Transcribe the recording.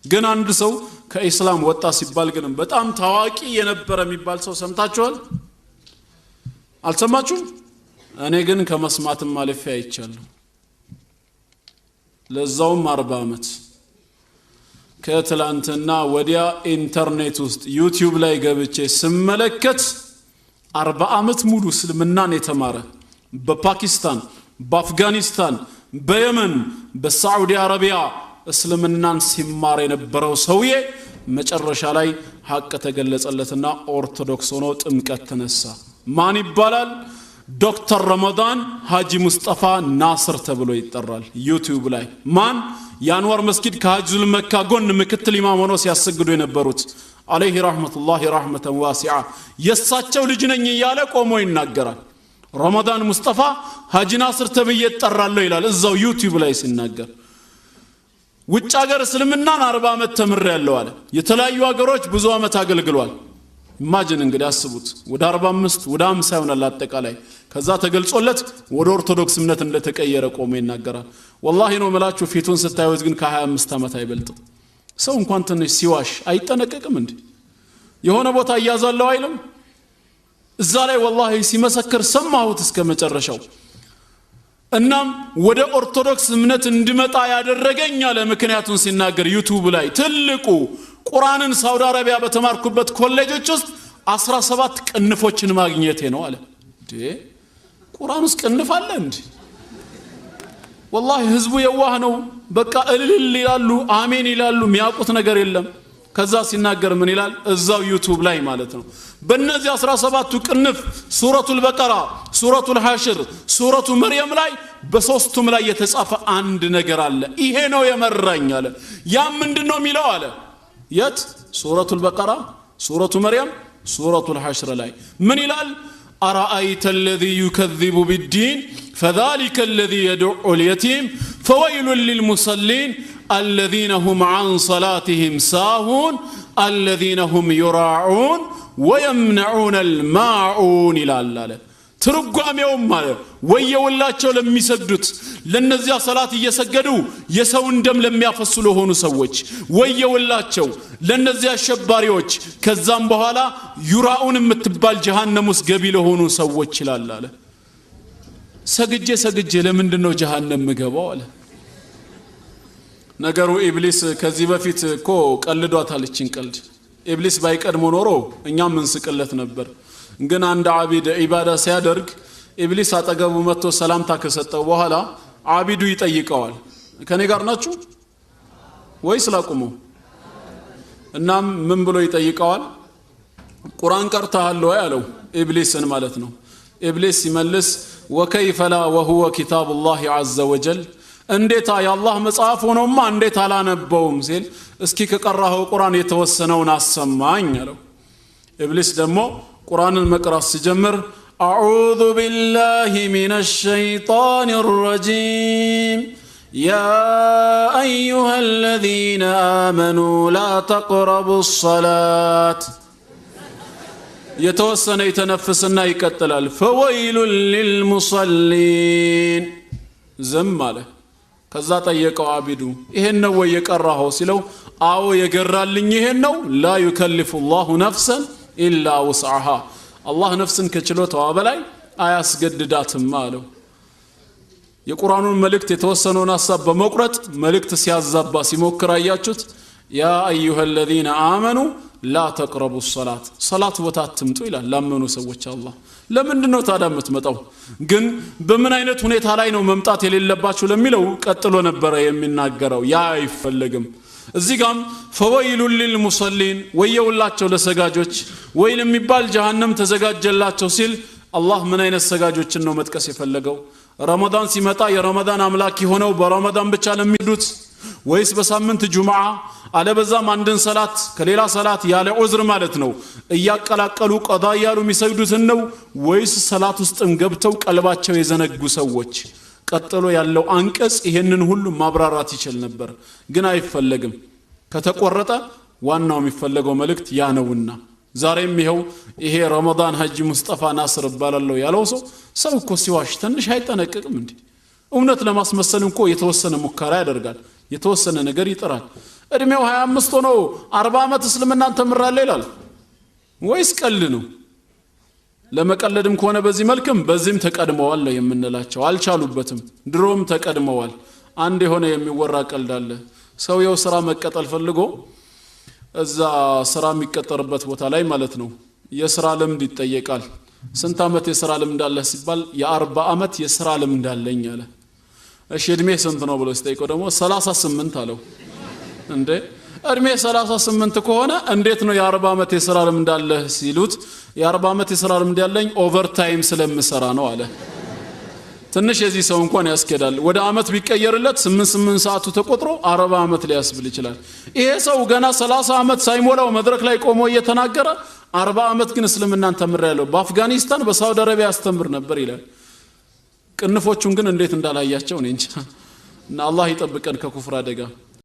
ግን አንድ ሰው ከኢስላም ወጣ ሲባል ግን በጣም ታዋቂ የነበረ የሚባል ሰው ሰምታችኋል አልሰማችሁም እኔ ግን ከመስማትም ማለፍ አይቻለሁ ለዛውም 40 አመት ከትላንትና ወዲያ ኢንተርኔት ውስጥ ዩቲዩብ ላይ ገብቼ ስመለከት 40 አመት ሙሉ እስልምናን የተማረ በፓኪስታን በአፍጋኒስታን በየመን በሳዑዲ አረቢያ እስልምናን ሲማር የነበረው ሰውዬ መጨረሻ ላይ ሐቅ ተገለጸለትና ኦርቶዶክስ ሆኖ ጥምቀት ተነሳ ማን ይባላል ዶክተር ረመዳን ሐጂ ሙስጠፋ ናስር ተብሎ ይጠራል ዩቲዩብ ላይ ማን ያንዋር መስጊድ ከሐጅል መካ ጎን ምክትል ኢማም ሆኖ ሲያሰግዱ የነበሩት አለይሂ ረህመቱላሂ ረህመተን ዋሲዓ የሳቸው ልጅ ነኝ እያለ ቆሞ ይናገራል ረመዳን ሙስጠፋ ሐጂ ናስር ተብዬ እጠራለሁ ይላል እዛው ዩቲዩብ ላይ ሲናገር ውጭ ሀገር እስልምናን 40 አመት ተምሬያለሁ አለ የተለያዩ ሀገሮች ብዙ አመት አገልግሏል ኢማጂን እንግዲህ አስቡት ወደ 45 ወደ 50 ይሆናል አጠቃላይ ከዛ ተገልጾለት ወደ ኦርቶዶክስ እምነት እንደተቀየረ ቆሞ ይናገራል والله ነው መላችሁ ፊቱን ስታዩት ግን ከ25 አመት አይበልጥም ሰው እንኳን ትንሽ ሲዋሽ አይጠነቀቅም እንዴ የሆነ ቦታ ያያዛለው አይልም እዛ ላይ والله ሲመሰክር ሰማሁት እስከ መጨረሻው እናም ወደ ኦርቶዶክስ እምነት እንድመጣ ያደረገኝ አለ ምክንያቱን ሲናገር ዩቲዩብ ላይ ትልቁ ቁርአንን ሳውዲ አረቢያ በተማርኩበት ኮሌጆች ውስጥ 17 ቅንፎችን ማግኘቴ ነው አለ እንዴ ቁርአን ውስጥ ቅንፍ አለ እንዴ والله ህዝቡ የዋህ ነው በቃ እልል ይላሉ አሜን ይላሉ የሚያውቁት ነገር የለም ከዛ ሲናገር ምን ይላል እዛው ዩቲዩብ ላይ ማለት ነው በእነዚህ 17ቱ ቅንፍ ሱረቱል በቀራ ሱረቱል ሐሽር ሱረቱ መርየም ላይ በሶስቱም ላይ የተጻፈ አንድ ነገር አለ ይሄ ነው የመራኝ አለ ያ ምንድነው የሚለው አለ የት ሱረቱል በቀራ ሱረቱ መርየም ሱረቱል ሐሽር ላይ ምን ይላል أرأيت الذي يكذب بالدين فذلك الذي يدع اليتيم فويل للمصلين الذين هم عن صلاتهم ساهون الذين هم يراعون ويمنعون الماعون إلى الله ትርጓሜውም ማለት ወየውላቸው ለሚሰግዱት ለነዚያ ሰላት እየሰገዱ የሰውን ደም ለሚያፈሱ ለሆኑ ሰዎች ወየውላቸው ለነዚያ አሸባሪዎች ከዛም በኋላ ዩራኡን የምትባል ጀሃነም ውስጥ ገቢ ለሆኑ ሰዎች ይላል አለ ሰግጄ ለምንድነው ጀሃነም ምገባው አለ ነገሩ ኢብሊስ ከዚህ በፊት እኮ ቀልዷታል እቺን ቀልድ ኢብሊስ ባይቀድሞ ኖሮ እኛም እንስቅለት ነበር ግን አንድ አቢድ ኢባዳ ሲያደርግ ኢብሊስ አጠገቡ መጥቶ ሰላምታ ከሰጠው በኋላ አቢዱ ይጠይቀዋል ከኔ ጋር ናችሁ ወይስ ላቁሙ እናም ምን ብሎ ይጠይቀዋል ቁርአን ቀርተሃል ወይ አለው ኢብሊስን ማለት ነው ኢብሊስ ይመልስ ወከይፈ ላ ወሁወ ኪታቡላህ ዐዘ ወጀል እንዴታ የአላህ መጽሐፍ ሆኖማ እንዴት አላነበውም ሲል እስኪ ከቀራኸው ቁርአን የተወሰነውን አሰማኝ አለው ኢብሊስ ደግሞ ቁርአንን መቅራት ሲጀምር أعوذ بالله من الشيطان الرجيم يا أيها الذين آمنوا لا تقربوا الصلاة يتوسن يتنفسنا يكتلال فويل للمصلين زماله ከዛ ጠየቀው አቢዱ ይሄን ነው ወይ የቀራኸው ሲለው አዎ የገራልኝ ይሄን ነው لا يكلف الله نفسا إلا وسعها الله نفسن ከችሎታው በላይ አያስገድዳትም አለው የቁርአኑን መልእክት የተወሰነውን ሐሳብ በመቁረጥ መልእክት ሲያዛባ ሲሞክር አያችሁት ያ ايها الذين آمنوا لا تقربوا الصلاة صلاة ወታትምጡ ይላል ለምኑ ሰዎች አላህ ለምንድነው ታዲያ የምትመጣው ግን በምን አይነት ሁኔታ ላይ ነው መምጣት የሌለባችሁ ለሚለው ቀጥሎ ነበር የሚናገረው ያ አይፈልግም እዚህ ጋም فويل للمصلين ወየውላቸው ለሰጋጆች ወይል የሚባል ጀሃነም ተዘጋጀላቸው ሲል አላህ ምን አይነት ሰጋጆችን ነው መጥቀስ የፈለገው ረመዳን ሲመጣ የረመዳን አምላክ ሆነው በረመዳን ብቻ ለሚዱት ወይስ በሳምንት ጁምዓ አለበዛም አንድን ሰላት ከሌላ ሰላት ያለ ዑዝር ማለት ነው እያቀላቀሉ ቀዳ ያሉ የሚሰግዱት ነው ወይስ ሰላት ውስጥም ገብተው ቀልባቸው የዘነጉ ሰዎች ቀጥሎ ያለው አንቀጽ ይሄንን ሁሉ ማብራራት ይችላል ነበር ግን አይፈልግም ከተቆረጠ ዋናው የሚፈልገው መልእክት ያ ነውና ዛሬም ይሄው ይሄ ረመዳን ሐጂ ሙስጠፋ ናስር ባላለው ያለው ሰው እኮ ሲዋሽ ትንሽ አይጠነቀቅም እንዴ እውነት ለማስመሰል እንኳን የተወሰነ ሙከራ ያደርጋል የተወሰነ ነገር ይጥራል እድሜው 25 ሆኖ 40 ዓመት እስልምናን ተምራለህ ይላል ወይስ ቀልድ ነው? ለመቀለድም ከሆነ በዚህ መልክም በዚህም ተቀድመዋል ነው የምንላቸው። አልቻሉበትም። ድሮም ተቀድመዋል። አንድ የሆነ የሚወራ ቀልድ አለ። ሰውየው ስራ መቀጠል ፈልጎ እዛ ስራ የሚቀጠርበት ቦታ ላይ ማለት ነው የስራ ልምድ ይጠየቃል። ስንት ዓመት የስራ ልምድ አለ ሲባል የ40 ዓመት የስራ ልምድ አለኝ አለ። እሺ እድሜ ስንት ነው ብሎ ሲጠይቀው ደግሞ 38 አለው። እንዴ እድሜ 38 ከሆነ እንዴት ነው የ40 ዓመት የስራ ልምድ አለ ሲሉት የ40 ዓመት የስራ ልምድ ያለኝ ኦቨር ታይም ስለምሰራ ነው አለ። ትንሽ የዚህ ሰው እንኳን ያስኬዳል። ወደ አመት ቢቀየርለት 8 ሰዓቱ ተቆጥሮ 40 ዓመት ሊያስብል ይችላል። ይሄ ሰው ገና 30 ዓመት ሳይሞላው መድረክ ላይ ቆሞ እየተናገረ 40 ዓመት ግን እስልምናን ተምሬያለሁ በአፍጋኒስታን በሳውዲ አረቢያ አስተምር ነበር ይላል። ቅንፎቹን ግን እንዴት እንዳላያቸው እኔ እንጃ። እና አላህ ይጠብቀን ከኩፍር አደጋ።